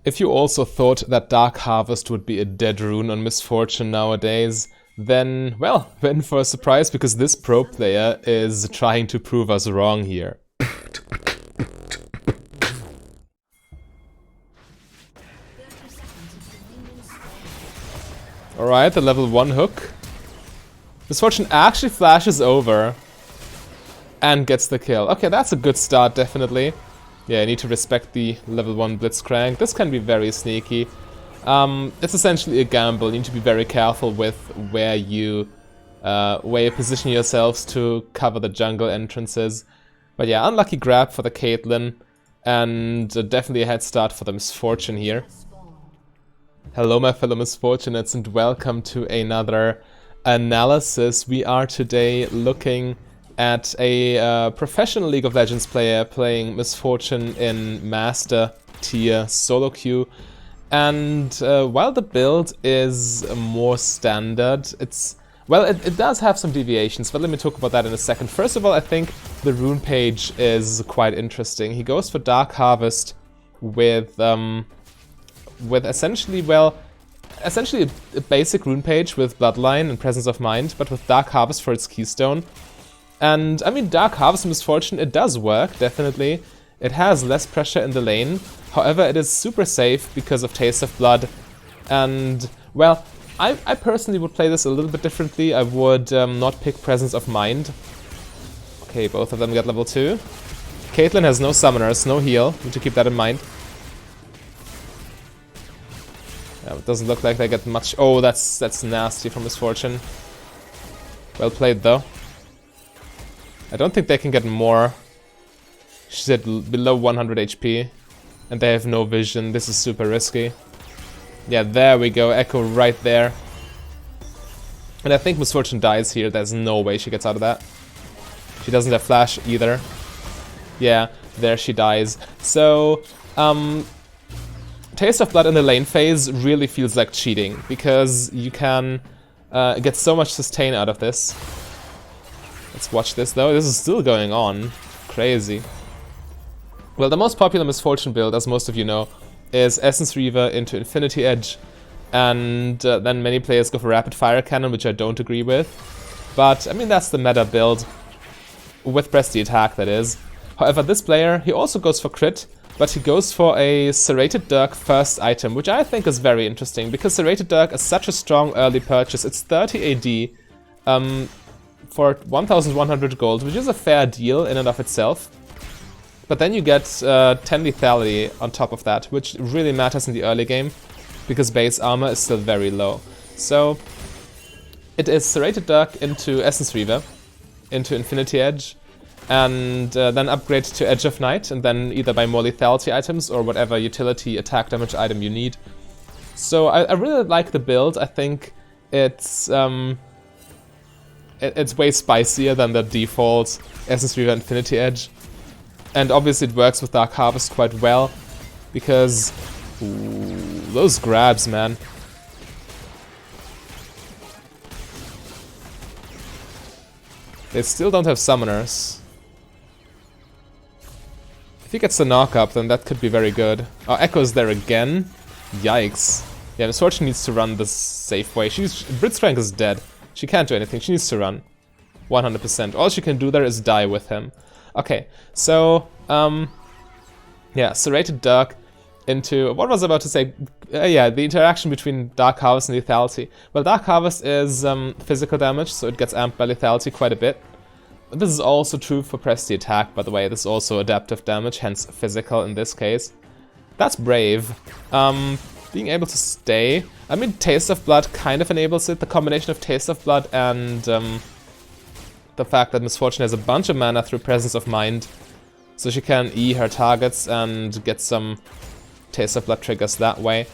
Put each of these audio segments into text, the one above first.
If you also thought that Dark Harvest would be a dead rune on Misfortune nowadays, then, well, we're in for a surprise because this pro player is trying to prove us wrong here. Alright, the level 1 hook. Misfortune actually flashes over and gets the kill. Okay, that's a good start, definitely. Yeah, you need to respect the level 1 Blitzcrank. This can be very sneaky. It's essentially a gamble. You need to be very careful with where you position yourselves to cover the jungle entrances. But yeah, unlucky grab for the Caitlyn, and definitely a head start for the Misfortune here. Hello my fellow Misfortunates and welcome to another analysis. We are today looking at a professional League of Legends player playing Misfortune in Master Tier solo queue. And while the build is more standard, it does have some deviations, but let me talk about that in a second. First of all, I think the rune page is quite interesting. He goes for Dark Harvest with essentially a basic rune page with Bloodline and Presence of Mind, but with Dark Harvest for its keystone. And I mean, Dark Harvest Misfortune, it does work, definitely. It has less pressure in the lane. However, it is super safe because of Taste of Blood. And, well, I personally would play this a little bit differently. I would not pick Presence of Mind. Okay, both of them get level 2. Caitlyn has no summoners, no heal. Need to keep that in mind. It doesn't look like they get much. Oh, that's nasty from Misfortune. Well played, though. I don't think they can get more. She's at below 100 HP. And they have no vision. This is super risky. Yeah, there we go. Echo right there. And I think Misfortune dies here. There's no way she gets out of that. She doesn't have flash either. Yeah, there she dies. So, Taste of Blood in the lane phase really feels like cheating. Because you can get so much sustain out of this. Let's watch this though. This is still going on. Crazy. Well, the most popular Misfortune build, as most of you know, is Essence Reaver into Infinity Edge. And then many players go for Rapid Fire Cannon, which I don't agree with. But, I mean, that's the meta build. With Press the Attack, that is. However, this player, he also goes for crit, but he goes for a Serrated Dirk first item, which I think is very interesting, because Serrated Dirk is such a strong early purchase. It's 30 AD. For 1100 gold, which is a fair deal in and of itself. But then you get 10 lethality on top of that, which really matters in the early game, because base armor is still very low. So it is Serrated Dirk into Essence Reaver, into Infinity Edge, and then upgrade to Edge of Night, and then either buy more lethality items or whatever utility attack damage item you need. So I really like the build. I think it's way spicier than the default Essence Reaver Infinity Edge. And obviously it works with Dark Harvest quite well, because those grabs, man. They still don't have summoners. If he gets the knock up, then that could be very good. Oh, Echo's there again. Yikes. Yeah, Misfortune needs to run this safe way. Blitzcrank is dead. She can't do anything, she needs to run. 100%. All she can do there is die with him. Okay, so, yeah, Serrated Dirk into... What was I about to say? Yeah, the interaction between Dark Harvest and lethality. Well, Dark Harvest is physical damage, so it gets amped by lethality quite a bit. But this is also true for Press the Attack, by the way. This is also adaptive damage, hence physical in this case. That's brave. Being able to stay... I mean, Taste of Blood kind of enables it. The combination of Taste of Blood and the fact that Misfortune has a bunch of mana through Presence of Mind. So she can E her targets and get some Taste of Blood triggers that way.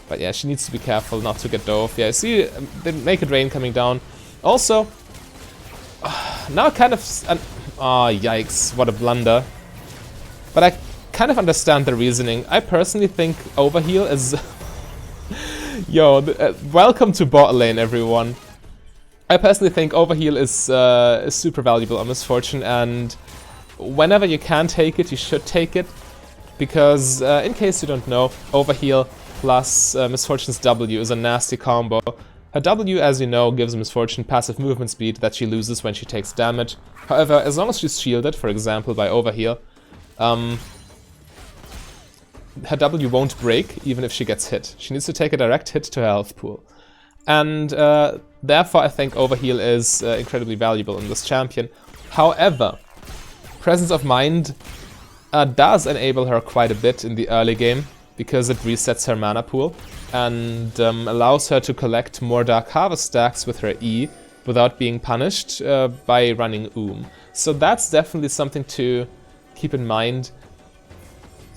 But yeah, she needs to be careful not to get dove. Yeah, see the Naked Rain coming down. Also, now kind of... Oh, yikes, what a blunder. But I kind of understand the reasoning. I personally think Overheal is... Yo, welcome to bot lane, everyone. I personally think Overheal is super valuable on Misfortune, and whenever you can take it, you should take it. because in case you don't know, Overheal plus Misfortune's W is a nasty combo. Her W, as you know, gives Misfortune passive movement speed that she loses when she takes damage. However, as long as she's shielded, for example by Overheal, her W won't break even if she gets hit. She needs to take a direct hit to her health pool. And therefore I think Overheal is incredibly valuable in this champion. However, Presence of Mind does enable her quite a bit in the early game, because it resets her mana pool and allows her to collect more Dark Harvest stacks with her E without being punished by running So that's definitely something to keep in mind.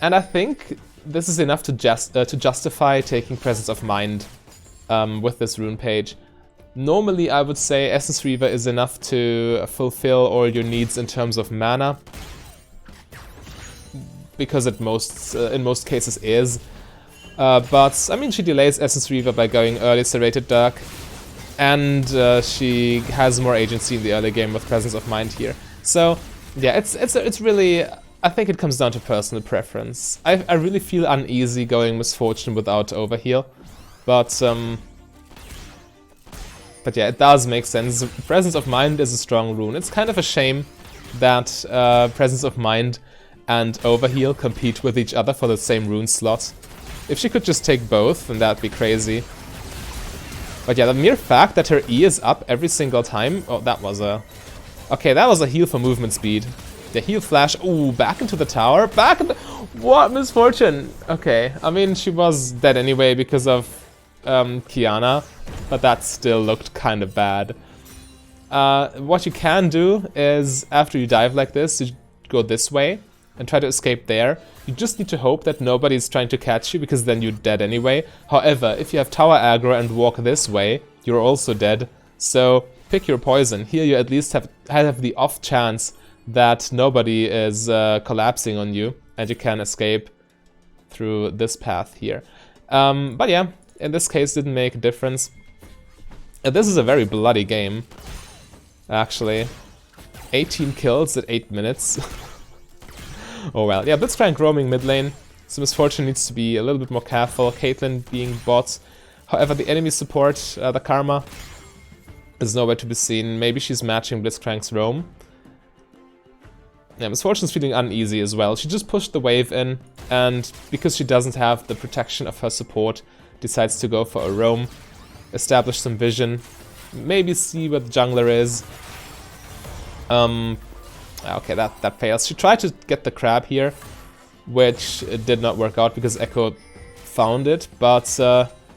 And I think this is enough to justify taking Presence of Mind with this rune page. Normally I would say Essence Reaver is enough to fulfill all your needs in terms of mana, because it in most cases is. But, I mean, she delays Essence Reaver by going early Serrated Dark, and she has more agency in the early game with Presence of Mind here. So, yeah, it's really... I think it comes down to personal preference. I really feel uneasy going Misfortune without Overheal, but yeah, it does make sense. Presence of Mind is a strong rune. It's kind of a shame that Presence of Mind and Overheal compete with each other for the same rune slot. If she could just take both, then that'd be crazy. But yeah, the mere fact that her E is up every single time... Oh, that was a... Okay, that was a heal for movement speed. The heal flash... Ooh, back into the tower? Back into... What Misfortune? Okay, I mean, she was dead anyway because of Kiana, but that still looked kind of bad. What you can do is, after you dive like this, you go this way and try to escape there. You just need to hope that nobody's trying to catch you, because then you're dead anyway. However, if you have tower aggro and walk this way, you're also dead. So pick your poison. Here you at least have the off chance that nobody is collapsing on you, and you can escape through this path here. But yeah, in this case didn't make a difference. This is a very bloody game, actually. 18 kills at 8 minutes. Oh well, yeah, Blitzcrank roaming mid lane, so Misfortune needs to be a little bit more careful. Caitlyn being bot. However, the enemy support, the Karma, is nowhere to be seen. Maybe she's matching Blitzcrank's roam. Yeah, Misfortune's feeling uneasy as well. She just pushed the wave in, and because she doesn't have the protection of her support, decides to go for a roam, establish some vision, maybe see what the jungler is. Okay, that fails. She tried to get the crab here, which did not work out because Echo found it, but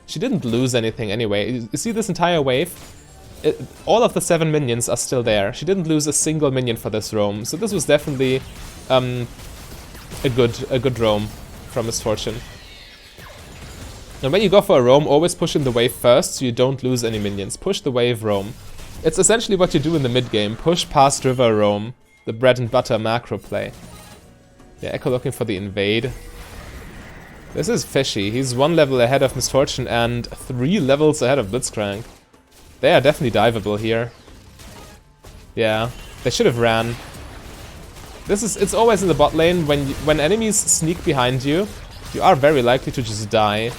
she didn't lose anything anyway. You see this entire wave? All of the 7 minions are still there. She didn't lose a single minion for this roam, so this was definitely a good roam from Misfortune. And when you go for a roam, always push in the wave first so you don't lose any minions. Push the wave, roam. It's essentially what you do in the mid game. Push past river, roam. The bread and butter macro play. Yeah, Echo looking for the invade. This is fishy. He's 1 level ahead of Misfortune and 3 levels ahead of Blitzcrank. They are definitely diveable here. Yeah, they should have ran. It's always in the bot lane. When enemies sneak behind you, you are very likely to just die.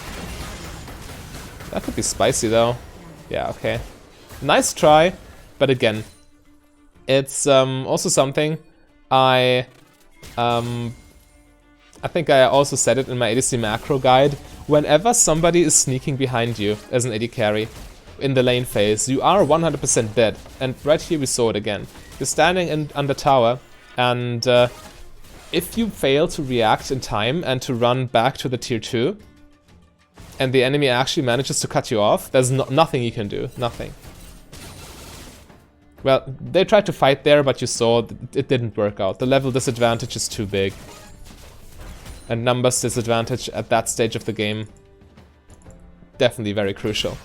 That could be spicy though. Yeah, okay. Nice try, but again, it's also something I think I also said it in my ADC macro guide. Whenever somebody is sneaking behind you as an AD carry in the lane phase, you are 100% dead. And right here we saw it again. You're standing under tower, and if you fail to react in time and to run back to the tier 2, and the enemy actually manages to cut you off, there's nothing you can do. Nothing. Well, they tried to fight there, but you saw it didn't work out. The level disadvantage is too big. And numbers disadvantage at that stage of the game, definitely very crucial.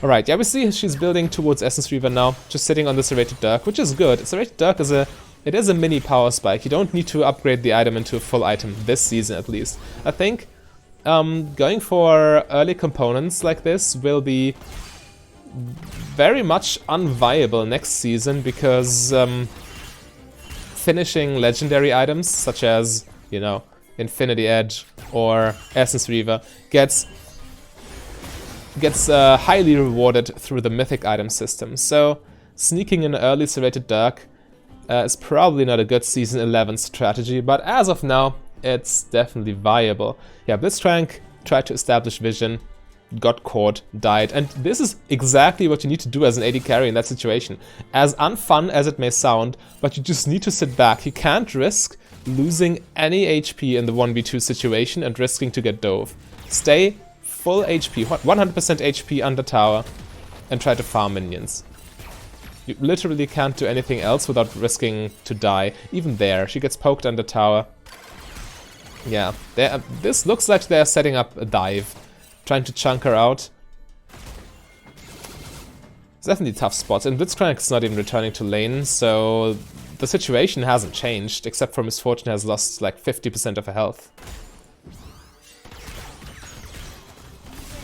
Alright, yeah, we see she's building towards Essence Reaver now, just sitting on the Serrated Dirk, which is good. Serrated Dirk is a mini power spike. You don't need to upgrade the item into a full item this season at least. I think going for early components like this will be very much unviable next season, because finishing legendary items such as, you know, Infinity Edge or Essence Reaver gets highly rewarded through the mythic item system. So sneaking in early Serrated Dark is probably not a good Season 11 strategy, but as of now, it's definitely viable. Yeah, Blitzcrank tried to establish vision, got caught, died, and this is exactly what you need to do as an AD carry in that situation. As unfun as it may sound, but you just need to sit back. You can't risk losing any HP in the 1v2 situation and risking to get dove. Stay full HP, 100% HP under tower, and try to farm minions. You literally can't do anything else without risking to die. Even there, she gets poked under tower. Yeah, this looks like they're setting up a dive, trying to chunk her out. It's definitely tough spots, and Blitzcrank is not even returning to lane, so the situation hasn't changed, except for Misfortune has lost like 50% of her health.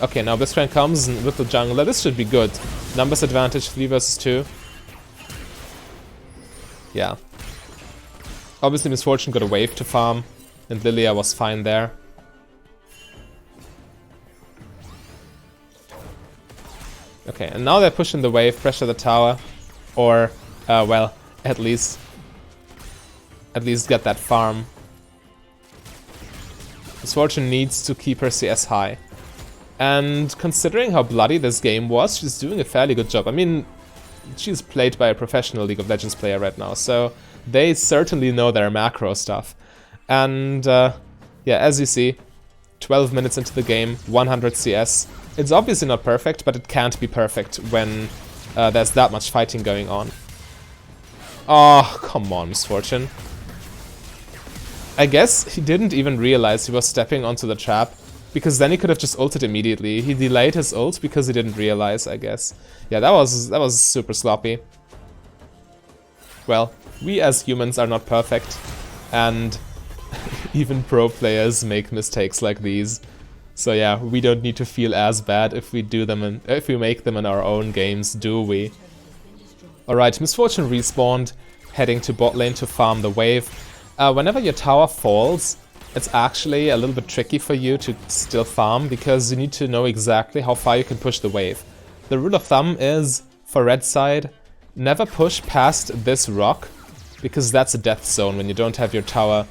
Okay, now Blitzcrank comes with the jungler. This should be good. Numbers advantage, 3 versus 2. Yeah. Obviously Misfortune got a wave to farm, and Lilia was fine there. Okay, and now they're pushing the wave, pressure the tower, or, well, at least get that farm. Misfortune needs to keep her CS high. And considering how bloody this game was, she's doing a fairly good job. I mean, she's played by a professional League of Legends player right now, so they certainly know their macro stuff. And, yeah, as you see, 12 minutes into the game, 100 CS. It's obviously not perfect, but it can't be perfect when there's that much fighting going on. Oh, come on, Misfortune. I guess he didn't even realize he was stepping onto the trap, because then he could have just ulted immediately. He delayed his ult because he didn't realize, I guess. Yeah, that was super sloppy. Well, we as humans are not perfect, and even pro players make mistakes like these. So yeah, we don't need to feel as bad if we do them if we make them in our own games, do we? Alright, Misfortune respawned, heading to bot lane to farm the wave. Whenever your tower falls, it's actually a little bit tricky for you to still farm, because you need to know exactly how far you can push the wave. The rule of thumb is, for red side, never push past this rock, because that's a death zone when you don't have your tower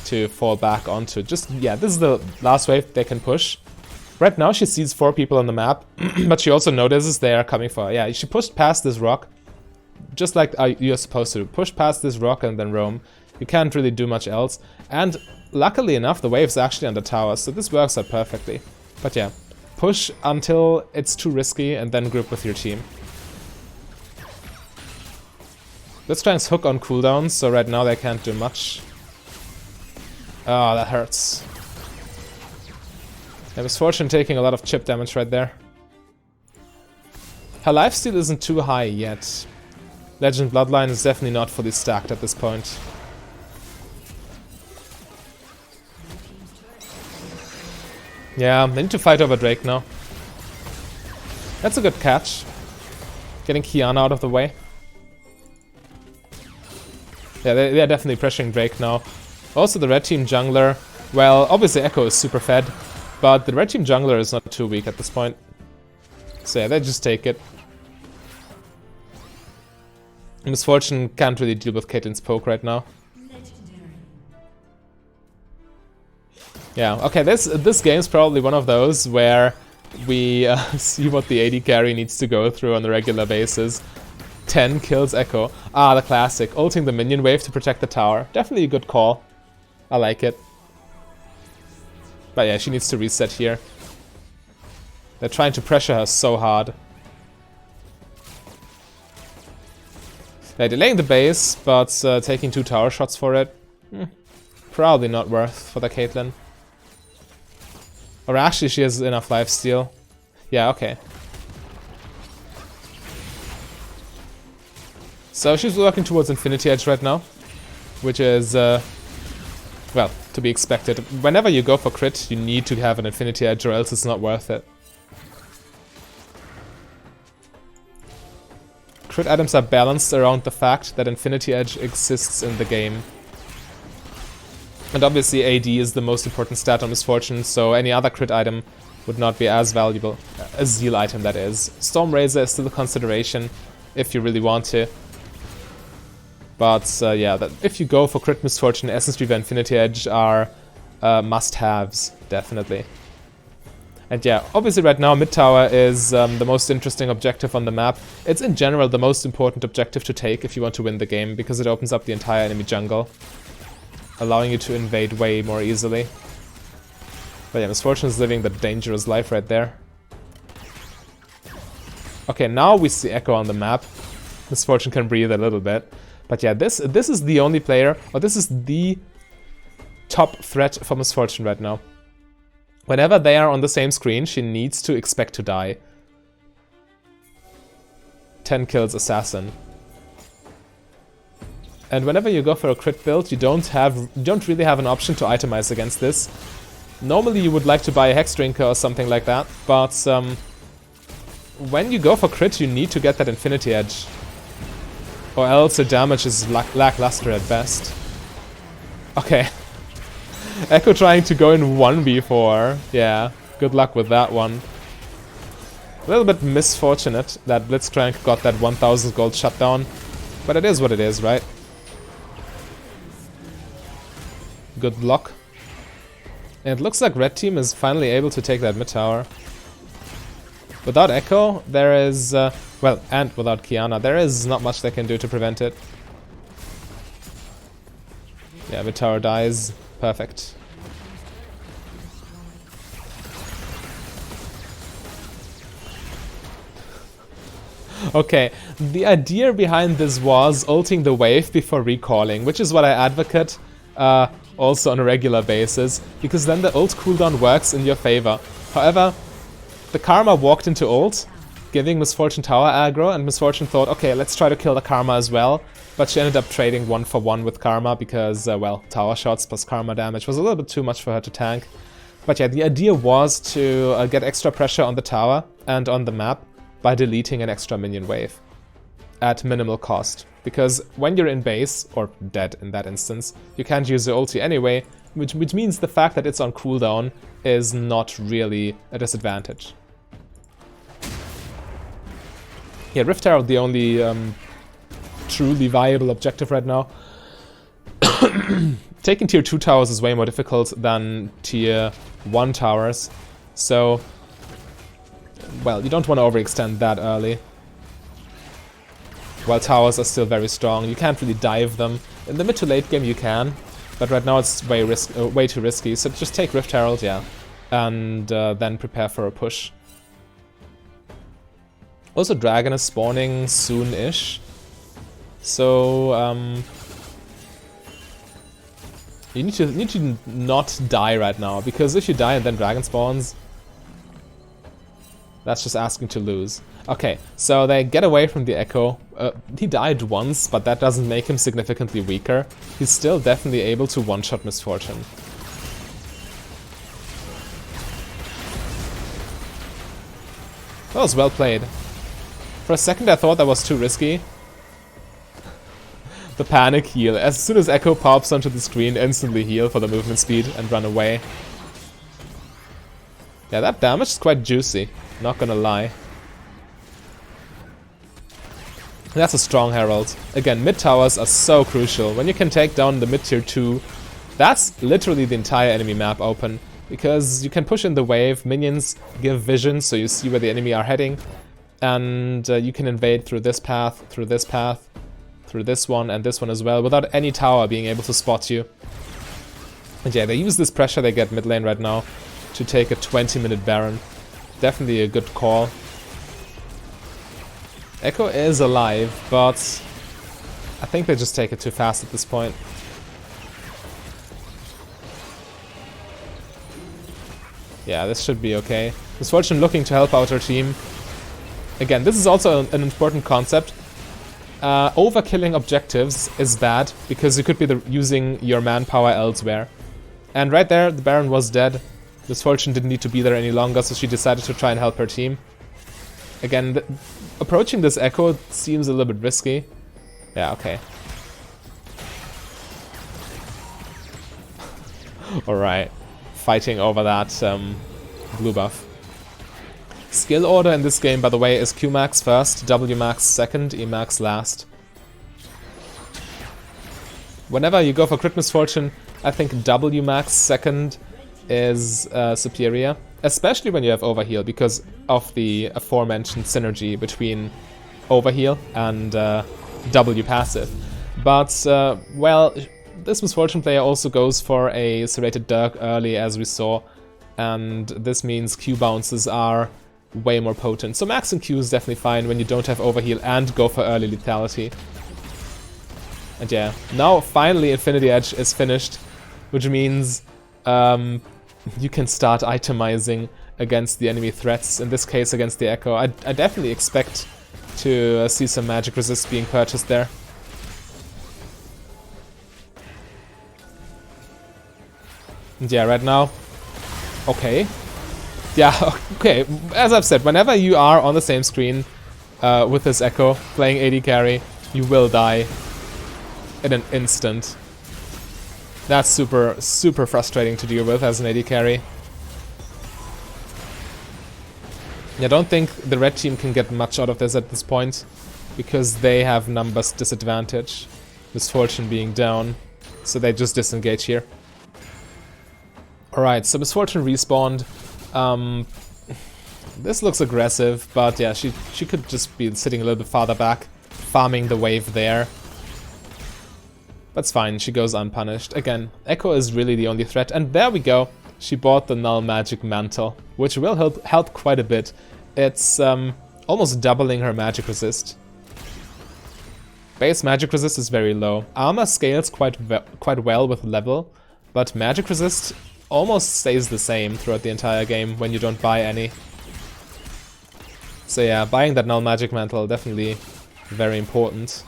to fall back onto. Just, yeah, this is the last wave they can push. Right now she sees 4 people on the map, but she also notices they are coming for her. Yeah, she pushed past this rock, just like you're supposed to. Push past this rock and then roam. You can't really do much else. And luckily enough, the wave's actually on the tower, so this works out perfectly. But yeah, push until it's too risky and then group with your team. Blitzcrank's hook on cooldown, so right now they can't do much. Oh, that hurts. Yeah, Misfortune taking a lot of chip damage right there. Her lifesteal isn't too high yet. Legend Bloodline is definitely not fully stacked at this point. Yeah, they need to fight over Drake now. That's a good catch. Getting Kiana out of the way. Yeah, they're definitely pressuring Drake now. Also the red team jungler, well, obviously Echo is super fed, but the red team jungler is not too weak at this point. So yeah, they just take it. Misfortune can't really deal with Caitlyn's poke right now. Yeah, okay, this game's probably one of those where we see what the AD carry needs to go through on a regular basis. 10 kills Echo. Ah, the classic. Ulting the minion wave to protect the tower. Definitely a good call. I like it. But yeah, she needs to reset here. They're trying to pressure her so hard. They're delaying the base, but taking 2 tower shots for it. Probably not worth for the Caitlyn. Or actually, she has enough lifesteal. Yeah, okay. So she's working towards Infinity Edge right now, which is, well, to be expected. Whenever you go for crit, you need to have an Infinity Edge or else it's not worth it. Crit items are balanced around the fact that Infinity Edge exists in the game. And obviously AD is the most important stat on Misfortune, so any other crit item would not be as valuable. A Zeal item, that is. Storm Razor is still a consideration if you really want to. But yeah, if you go for crit Misfortune, Essence Reaver, Infinity Edge are must-haves, definitely. And yeah, obviously right now mid tower is the most interesting objective on the map. It's in general the most important objective to take if you want to win the game, because it opens up the entire enemy jungle, allowing you to invade way more easily. But yeah, Misfortune is living the dangerous life right there. Okay, now we see Echo on the map. Misfortune can breathe a little bit. But yeah, this is the only player, or this is the top threat for Misfortune right now. Whenever they are on the same screen, she needs to expect to die. 10 kills Assassin. And whenever you go for a crit build, you don't really have an option to itemize against this. Normally you would like to buy a Hex Drinker or something like that, but when you go for crit, you need to get that Infinity Edge. Or else your damage is lackluster at best. Okay. Echo trying to go in 1v4. Yeah, good luck with that one. A little bit misfortunate that Blitzcrank got that 1000 gold shutdown. But it is what it is, right? Good luck. And it looks like red team is finally able to take that mid tower. Without Echo, there is... well, and without Kiana, there is not much they can do to prevent it. Yeah, mid tower dies. Perfect. Okay, the idea behind this was ulting the wave before recalling, which is what I advocate also on a regular basis, because then the ult cooldown works in your favor. However, the Karma walked into ult, giving Misfortune tower aggro, and Misfortune thought, okay, let's try to kill the Karma as well. But she ended up trading 1-for-1 with Karma because, well, tower shots plus Karma damage was a little bit too much for her to tank. But yeah, the idea was to get extra pressure on the tower and on the map by deleting an extra minion wave at minimal cost. Because when you're in base, or dead in that instance, you can't use the ulti anyway, which means the fact that it's on cooldown is not really a disadvantage. Yeah, Rift Herald, the only truly viable objective right now. Taking tier 2 towers is way more difficult than tier 1 towers, so, well, you don't want to overextend that early. While towers are still very strong, you can't really dive them. In the mid to late game you can, but right now it's way too risky, so just take Rift Herald, yeah, and then prepare for a push. Also, Dragon is spawning soon-ish, so you need to not die right now, because if you die and then Dragon spawns, that's just asking to lose. Okay, so they get away from the Echo. He died once, but that doesn't make him significantly weaker. He's still definitely able to one-shot Misfortune. That was well played. For a second I thought that was too risky. The panic heal. As soon as Echo pops onto the screen, instantly heal for the movement speed and run away. Yeah, that damage is quite juicy, not gonna lie. That's a strong Herald. Again, mid towers are so crucial. When you can take down the mid tier 2, that's literally the entire enemy map open. Because you can push in the wave, minions give vision so you see where the enemy are heading. And you can invade through this path, through this path, through this one and this one as well, without any tower being able to spot you. And yeah, they use this pressure they get mid lane right now to take a 20-minute Baron. Definitely a good call. Echo is alive, but I think they just take it too fast at this point. Yeah, this should be okay. Misfortune looking to help out her team. Again, this is also an important concept. Overkilling objectives is bad, because you could be using your manpower elsewhere. And right there, the Baron was dead. Misfortune didn't need to be there any longer, so she decided to try and help her team. Again, approaching this Echo seems a little bit risky. Yeah, okay. Alright, fighting over that blue buff. Skill order in this game, by the way, is Q max first, W max second, E max last. Whenever you go for crit misfortune, I think W max second is superior. Especially when you have overheal, because of the aforementioned synergy between overheal and W passive. But, well, this misfortune player also goes for a serrated dirk early, as we saw. And this means Q bounces are way more potent. So max and Q is definitely fine when you don't have overheal and go for early lethality. And yeah, now finally Infinity Edge is finished, which means you can start itemizing against the enemy threats, in this case against the Echo. I definitely expect to see some magic resist being purchased there. And yeah, right now, okay. Yeah, okay, as I've said, whenever you are on the same screen with this Echo playing AD carry, you will die in an instant. That's super, super frustrating to deal with as an AD carry. I don't think the red team can get much out of this at this point, because they have numbers disadvantage, Misfortune being down, so they just disengage here. Alright, so Misfortune respawned. This looks aggressive, but yeah, she could just be sitting a little bit farther back, farming the wave there. That's fine, she goes unpunished. Again, Echo is really the only threat, and there we go. She bought the Null Magic Mantle, which will help quite a bit. It's almost doubling her magic resist. Base magic resist is very low. Armor scales quite well with level, but magic resist almost stays the same throughout the entire game when you don't buy any. So yeah, buying that Null Magic Mantle definitely very important.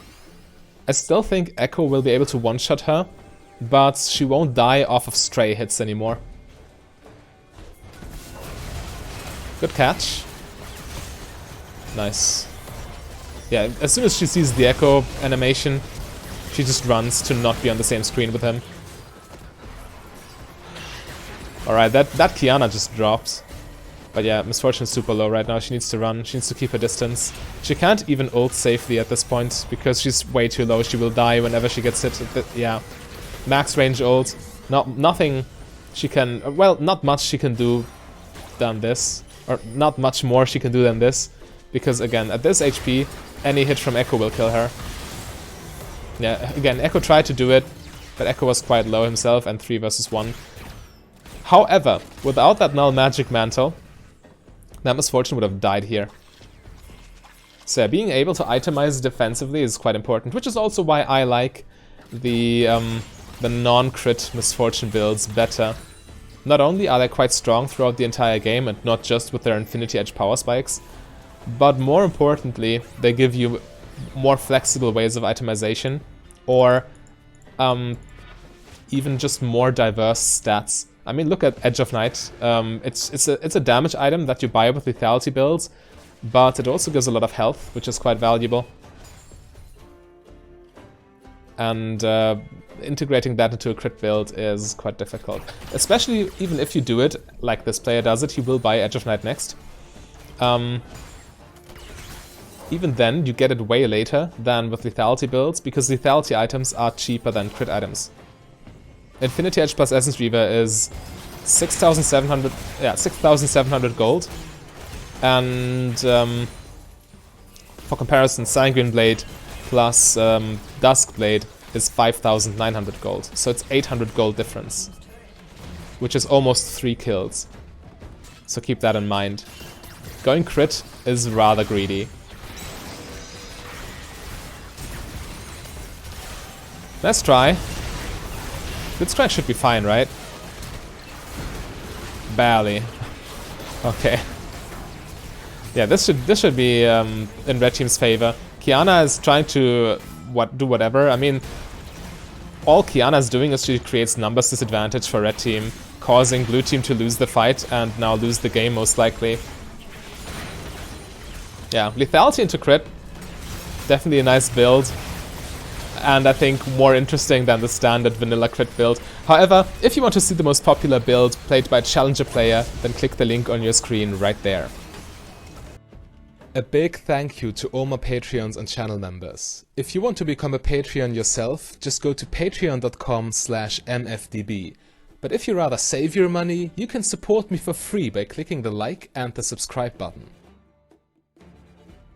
I still think Echo will be able to one-shot her, but she won't die off of stray hits anymore. Good catch. Nice. Yeah, as soon as she sees the Echo animation, she just runs to not be on the same screen with him. Alright, that Qiyana just dropped. But yeah, Misfortune is super low right now. She needs to run. She needs to keep her distance. She can't even ult safely at this point because she's way too low. She will die whenever she gets hit. Yeah, max range ult. Nothing she can... Well, not much she can do than this. Or not much more she can do than this. Because again, at this HP, any hit from Echo will kill her. Yeah, again, Echo tried to do it, but Echo was quite low himself and 3 versus 1. However, without that Null Magic Mantle, that Misfortune would have died here. So yeah, being able to itemize defensively is quite important, which is also why I like the non-crit Misfortune builds better. Not only are they quite strong throughout the entire game, and not just with their Infinity Edge power spikes, but more importantly, they give you more flexible ways of itemization, or even just more diverse stats. I mean, look at Edge of Night. It's a damage item that you buy with lethality builds, but it also gives a lot of health, which is quite valuable. And integrating that into a crit build is quite difficult. Especially even if you do it like this player does it, he will buy Edge of Night next. Even then, you get it way later than with lethality builds, because lethality items are cheaper than crit items. Infinity Edge plus Essence Reaver is 6,700 gold. And for comparison, Sanguine Blade plus Dusk Blade is 5,900 gold. So it's 800 gold difference, which is almost 3 kills. So keep that in mind. Going crit is rather greedy. Let's try. Blitzcrank should be fine, right? Barely. Okay. Yeah, this should be in red team's favor. Qiyana is trying to do whatever. I mean, all Qiyana is doing is she creates numbers disadvantage for red team, causing blue team to lose the fight and now lose the game most likely. Yeah, lethality into crit. Definitely a nice build. and I think more interesting than the standard vanilla crit build. However, if you want to see the most popular build played by a challenger player, then click the link on your screen right there. A big thank you to all my Patreons and channel members. If you want to become a Patreon yourself, just go to patreon.com/mfdb. But if you rather save your money, you can support me for free by clicking the like and the subscribe button.